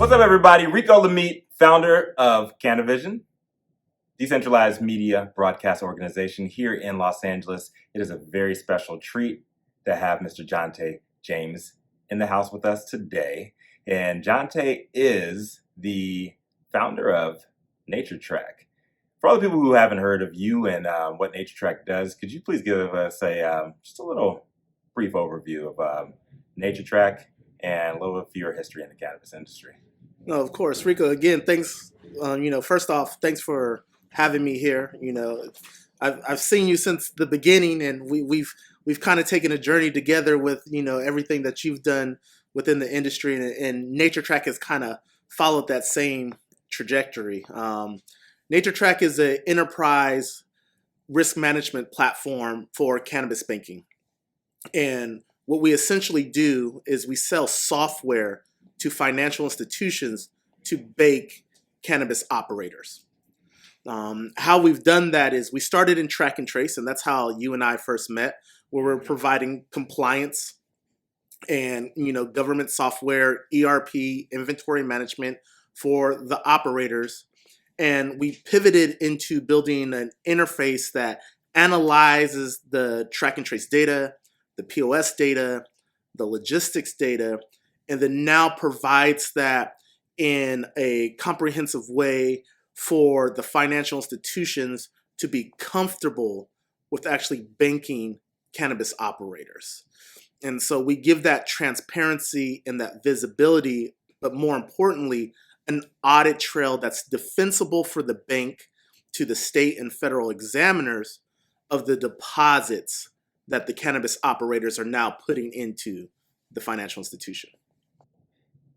What's up, everybody? Rico Lamitte, founder of CANiVISION, decentralized media broadcast organization here in Los Angeles. It is a very special treat to have Mr. Jontae James in the house with us today. And Jontae is the founder of NatureTrak. For all the people who haven't heard of you and what NatureTrak does, could you please give us just a little brief overview of NatureTrak and a little bit of your history in the cannabis industry? No, of course, Rico. Again, thanks. First off, thanks for having me here. I've seen you since the beginning, and we've kind of taken a journey together with everything that you've done within the industry, and NatureTrak has kind of followed that same trajectory. NatureTrak is an enterprise risk management platform for cannabis banking, and what we essentially do is we sell software to financial institutions to bank cannabis operators. How we've done that is we started in track and trace, and that's how you and I first met, where we're providing compliance and government software, ERP, inventory management for the operators. And we pivoted into building an interface that analyzes the track and trace data, the POS data, the logistics data, and then now provides that in a comprehensive way for the financial institutions to be comfortable with actually banking cannabis operators. And so we give that transparency and that visibility, but more importantly, an audit trail that's defensible for the bank to the state and federal examiners of the deposits that the cannabis operators are now putting into the financial institution.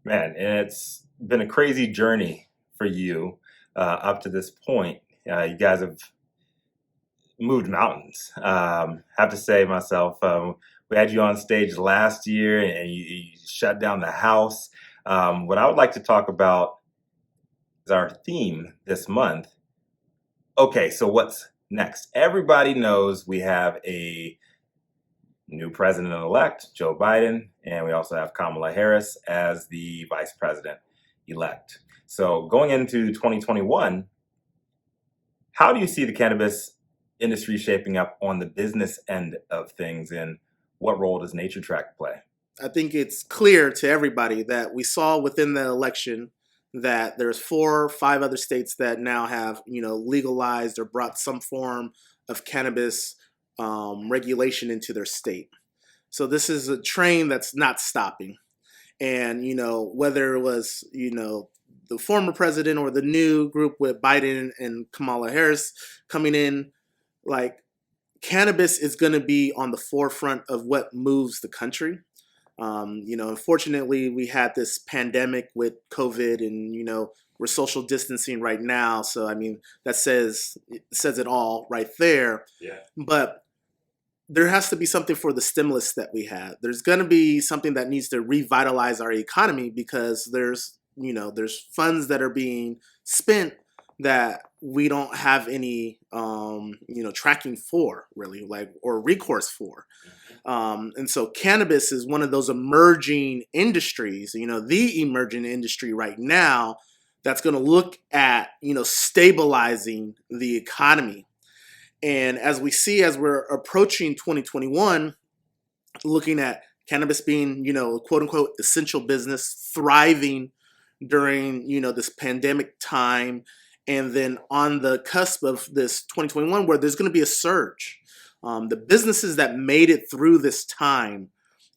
Man, and it's been a crazy journey for you up to this point. You guys have moved mountains. Have to say myself, we had you on stage last year and you shut down the house. What I would like to talk about is our theme this month. Okay, so what's next? Everybody knows we have a new president-elect, Joe Biden, and we also have Kamala Harris as the vice president-elect. So going into 2021, how do you see the cannabis industry shaping up on the business end of things, and what role does NatureTrak play? I think it's clear to everybody that we saw within the election that there's 4 or 5 other states that now have, legalized or brought some form of cannabis regulation into their state. So this is a train that's not stopping. And, whether it was, the former president or the new group with Biden and Kamala Harris coming in, like, cannabis is going to be on the forefront of what moves the country. Unfortunately, we had this pandemic with COVID and, we're social distancing right now. So, I mean, that says it all right there. Yeah. But there has to be something for the stimulus that we had. There's going to be something that needs to revitalize our economy because there's funds that are being spent that we don't have any, tracking for really, or recourse for. And so cannabis is one of those emerging industries, the emerging industry right now that's going to look at, stabilizing the economy. And as we're approaching 2021, looking at cannabis being, quote unquote, essential business, thriving during, this pandemic time, and then on the cusp of this 2021 where there's going to be a surge. The businesses that made it through this time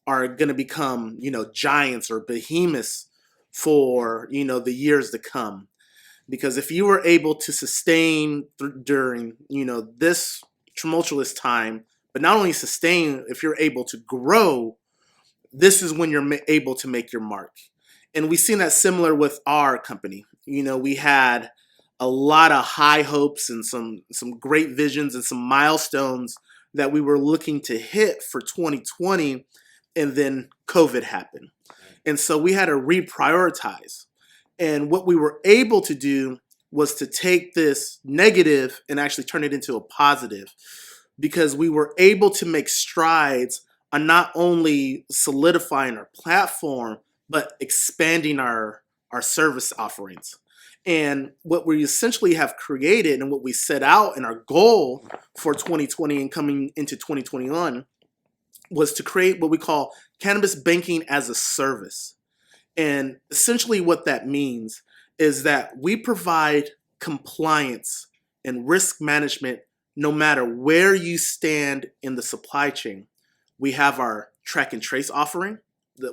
are going to become, giants or behemoths for, the years to come. Because if you were able to sustain during, this tumultuous time, but not only sustain, if you're able to grow, this is when you're able to make your mark. And we've seen that similar with our company. We had a lot of high hopes and some great visions and some milestones that we were looking to hit for 2020, and then COVID happened. And so we had to reprioritize. And what we were able to do was to take this negative and actually turn it into a positive, because we were able to make strides on not only solidifying our platform, but expanding our our service offerings. And what we essentially have created and what we set out and our goal for 2020 and coming into 2021 was to create what we call cannabis banking as a service. And essentially, what that means is that we provide compliance and risk management no matter where you stand in the supply chain. We have our track and trace offering,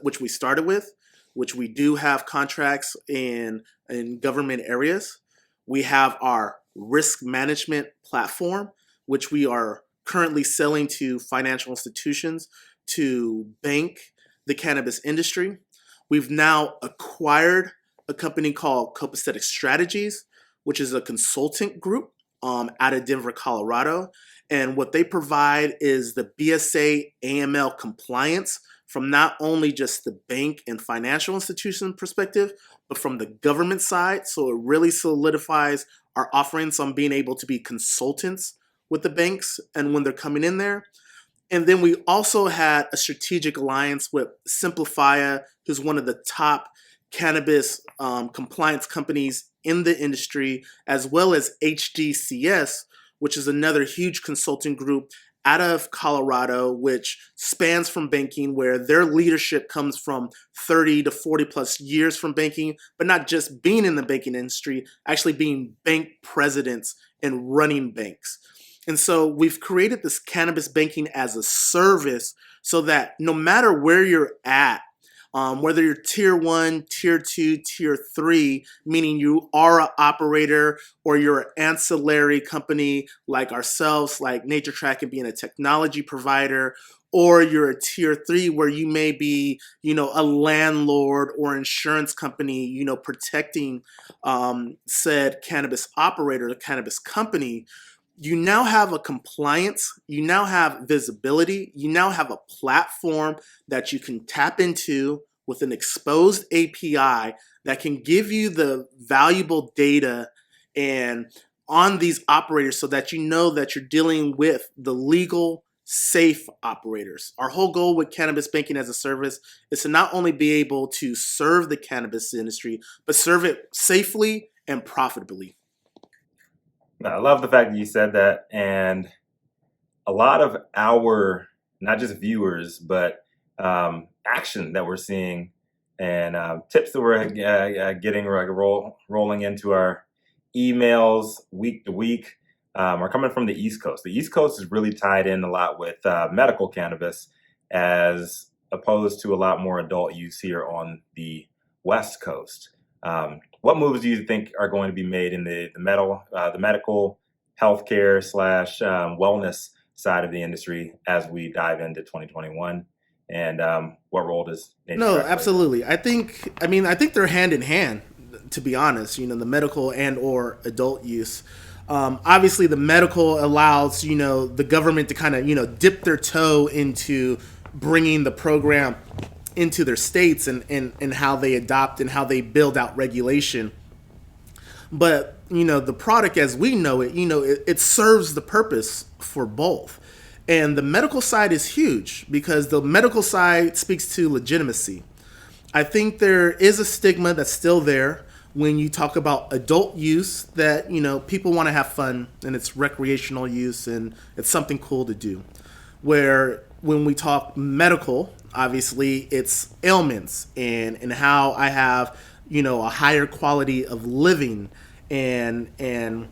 which we started with, which we do have contracts in government areas. We have our risk management platform, which we are currently selling to financial institutions to bank the cannabis industry. We've now acquired a company called Copacetic Strategies, which is a consultant group out of Denver, Colorado. And what they provide is the BSA AML compliance from not only just the bank and financial institution perspective, but from the government side. So it really solidifies our offerings on being able to be consultants with the banks and when they're coming in there. And then we also had a strategic alliance with Simplifia, who's one of the top cannabis compliance companies in the industry, as well as HDCS, which is another huge consulting group out of Colorado, which spans from banking, where their leadership comes from 30 to 40 plus years from banking, but not just being in the banking industry, actually being bank presidents and running banks. And so we've created this cannabis banking as a service so that no matter where you're at, whether you're tier 1, tier 2, tier 3, meaning you are an operator or you're an ancillary company like ourselves, like NatureTrak and being a technology provider, or you're a tier 3 where you may be, a landlord or insurance company, protecting said cannabis operator, cannabis company. You now have a compliance, you now have visibility, you now have a platform that you can tap into with an exposed API that can give you the valuable data and on these operators so that you know that you're dealing with the legal, safe operators. Our whole goal with cannabis banking as a service is to not only be able to serve the cannabis industry, but serve it safely and profitably. I love the fact that you said that, and a lot of our not just viewers, but action that we're seeing and tips that we're getting rolling into our emails week to week are coming from the East Coast. The East Coast is really tied in a lot with medical cannabis, as opposed to a lot more adult use here on the West Coast. What moves do you think are going to be made in the medical healthcare / wellness side of the industry as we dive into 2021? And what role does NatureTrak No, play? absolutely. I think they're hand in hand, to be honest, the medical and or adult use. Obviously the medical allows, the government to kind of, dip their toe into bringing the program into their states and how they adopt and how they build out regulation. But, the product as we know it, it serves the purpose for both. And the medical side is huge because the medical side speaks to legitimacy. I think there is a stigma that's still there when you talk about adult use that, people want to have fun and it's recreational use and it's something cool to do. Where when we talk medical, obviously it's ailments and how I have, a higher quality of living and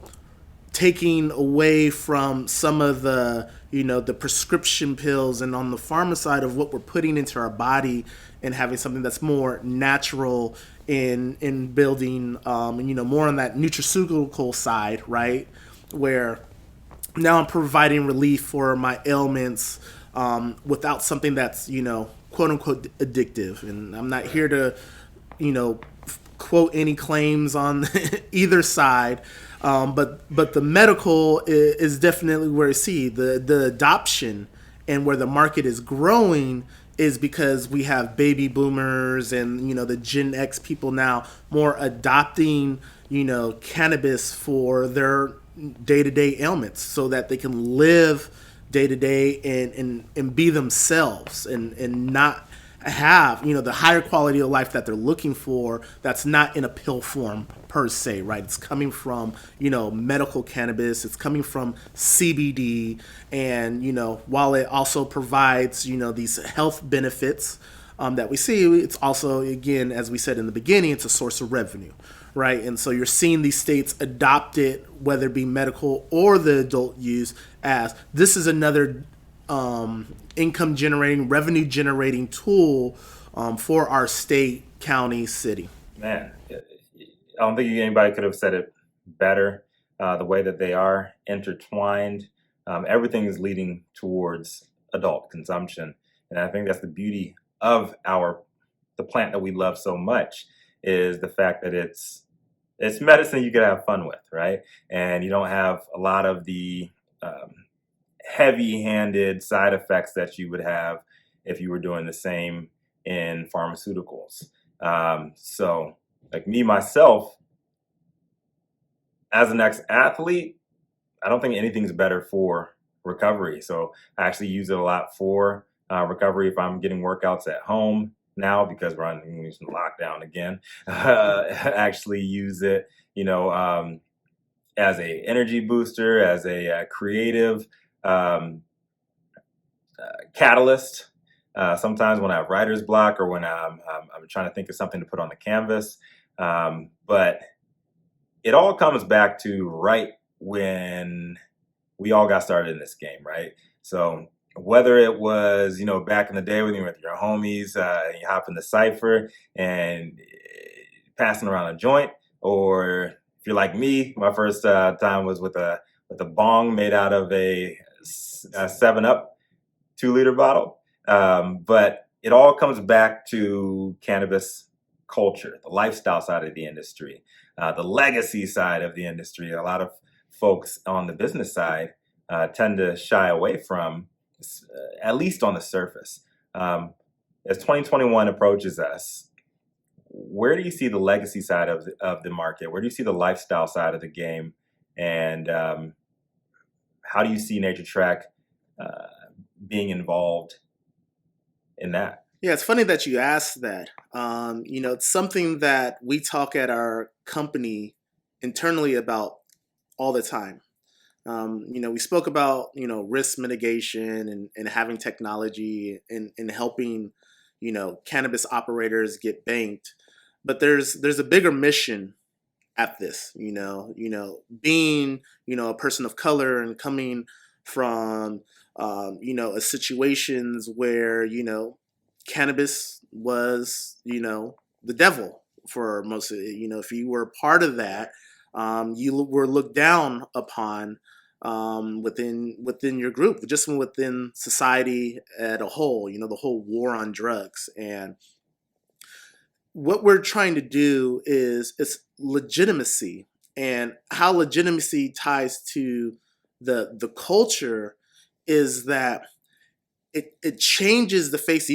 taking away from some of the the prescription pills and on the pharma side of what we're putting into our body and having something that's more natural in building more on that nutraceutical side, right, where now I'm providing relief for my ailments without something that's quote unquote addictive. And I'm not here to quote any claims on either side. But the medical is definitely where I see the adoption and where the market is growing is because we have baby boomers and the Gen X people now more adopting cannabis for their day-to-day ailments so that they can live day to day and be themselves and not have, the higher quality of life that they're looking for, that's not in a pill form per se, right? It's coming from, medical cannabis, it's coming from CBD, and, while it also provides, these health benefits that we see, it's also, again, as we said in the beginning, it's a source of revenue, right? And so you're seeing these states adopt it, whether it be medical or the adult use, as this is another income generating, revenue generating tool for our state, county, city. Man, I don't think anybody could have said it better. The way that they are intertwined, everything is leading towards adult consumption, and I think that's the beauty of the plant that we love so much, is the fact that it's medicine you could have fun with, right? And you don't have a lot of the heavy-handed side effects that you would have if you were doing the same in pharmaceuticals. So, like me myself, as an ex-athlete, I don't think anything's better for recovery. So I actually use it a lot for recovery if I'm getting workouts at home now, because we're on lockdown again. I actually use it, as a energy booster, as a creative catalyst. Sometimes when I have writer's block, or when I'm trying to think of something to put on the canvas. But it all comes back to right when we all got started in this game, right? So whether it was, back in the day when you were with your homies, you hop in the cypher and passing around a joint, or if you're like me, my first time was with a bong made out of a 7-Up 2-liter bottle. But it all comes back to cannabis culture, the lifestyle side of the industry, the legacy side of the industry. A lot of folks on the business side tend to shy away from, at least on the surface. As 2021 approaches us, where do you see the legacy side of the market? Where do you see the lifestyle side of the game? And how do you see NatureTrak being involved in that? Yeah, it's funny that you asked that. It's something that we talk at our company internally about all the time. We spoke about, risk mitigation and having technology and helping, cannabis operators get banked. But there's a bigger mission at this, being, a person of color and coming from, a situations where, cannabis was, the devil for most of it. If you were part of that, you were looked down upon within your group, just within society at a whole. The whole war on drugs. And what we're trying to do is it's legitimacy, and how legitimacy ties to the culture is that it changes the face.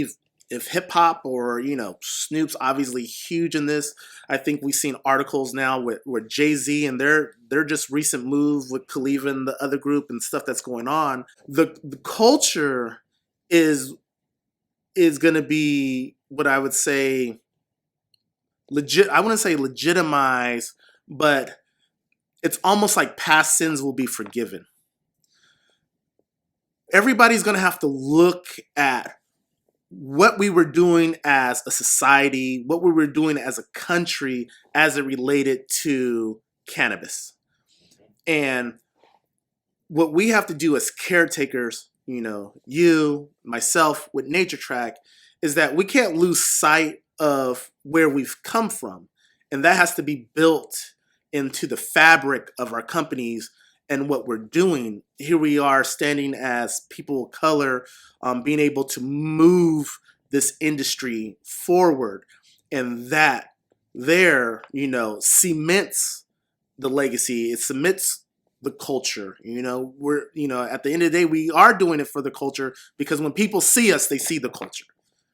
If hip hop, or Snoop's obviously huge in this. I think we've seen articles now with Jay-Z and their just recent move with Khalifa and the other group and stuff that's going on. The culture is going to be what I would say I wouldn't say legitimize, but it's almost like past sins will be forgiven. Everybody's going to have to look at what we were doing as a society, what we were doing as a country as it related to cannabis. And what we have to do as caretakers, you, myself, with NatureTrak, is that we can't lose sight of where we've come from. And that has to be built into the fabric of our companies and what we're doing. Here we are standing as people of color, being able to move this industry forward. And that there, cements the legacy. It cements the culture. We're, at the end of the day, we are doing it for the culture, because when people see us, they see the culture.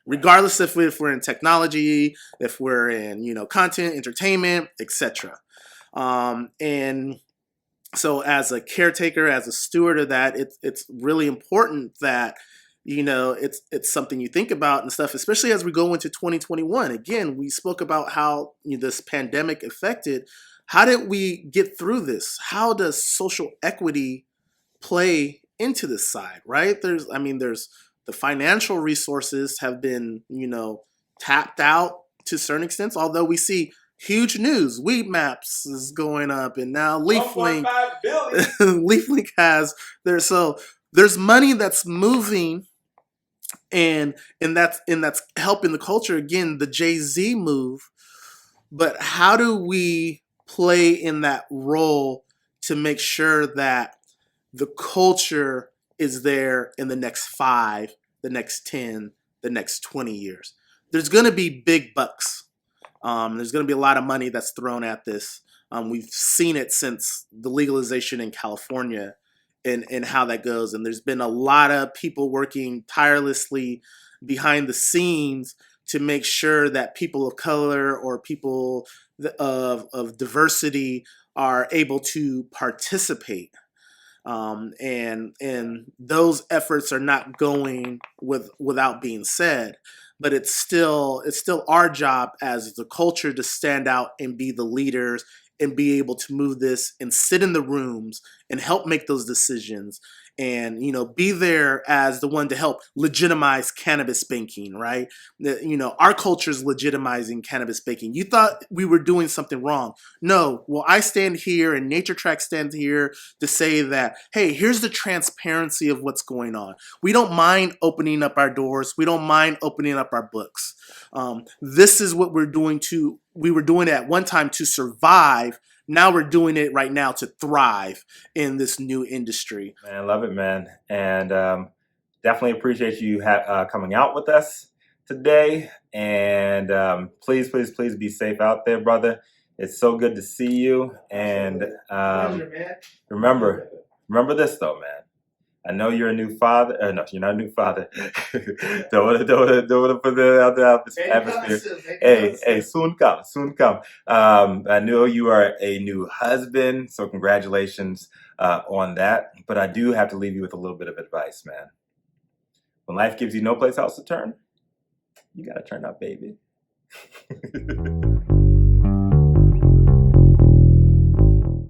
Regardless if we're in technology, if we're in, content, entertainment, etc. And so as a caretaker, as a steward of that, it's really important that, it's something you think about and stuff, especially as we go into 2021. Again, we spoke about how this pandemic affected. How did we get through this? How does social equity play into this side, right? There's the financial resources have been, tapped out to certain extents, although we see huge news. Weed Maps is going up, and now LeafLink, 1.5 billion. LeafLink has there. So there's money that's moving, and that's helping the culture. Again, the Jay-Z move. But how do we play in that role to make sure that the culture is there in the next 5, the next 10, the next 20 years? There's going to be big bucks. There's going to be a lot of money that's thrown at this. We've seen it since the legalization in California, and how that goes. And there's been a lot of people working tirelessly behind the scenes to make sure that people of color or people of diversity are able to participate. And those efforts are not going without being said, but it's still our job as the culture to stand out and be the leaders and be able to move this and sit in the rooms and help make those decisions, and be there as the one to help legitimize cannabis banking, right? Our culture is legitimizing cannabis banking. You thought we were doing something wrong. No, well, I stand here and NatureTrak stands here to say that, hey, here's the transparency of what's going on. We don't mind opening up our doors. We don't mind opening up our books. This is what we were doing it at one time to survive. Now we're doing it right now to thrive in this new industry. Man, I love it, man. And definitely appreciate you coming out with us today. And please, please, please be safe out there, brother. It's so good to see you. And remember this, though, man. I know you're a new father. No, you're not a new father. don't want to put that out there, this atmosphere. Hey, soon come. I know you are a new husband, so congratulations on that. But I do have to leave you with a little bit of advice, man. When life gives you no place else to turn, you gotta turn up, baby.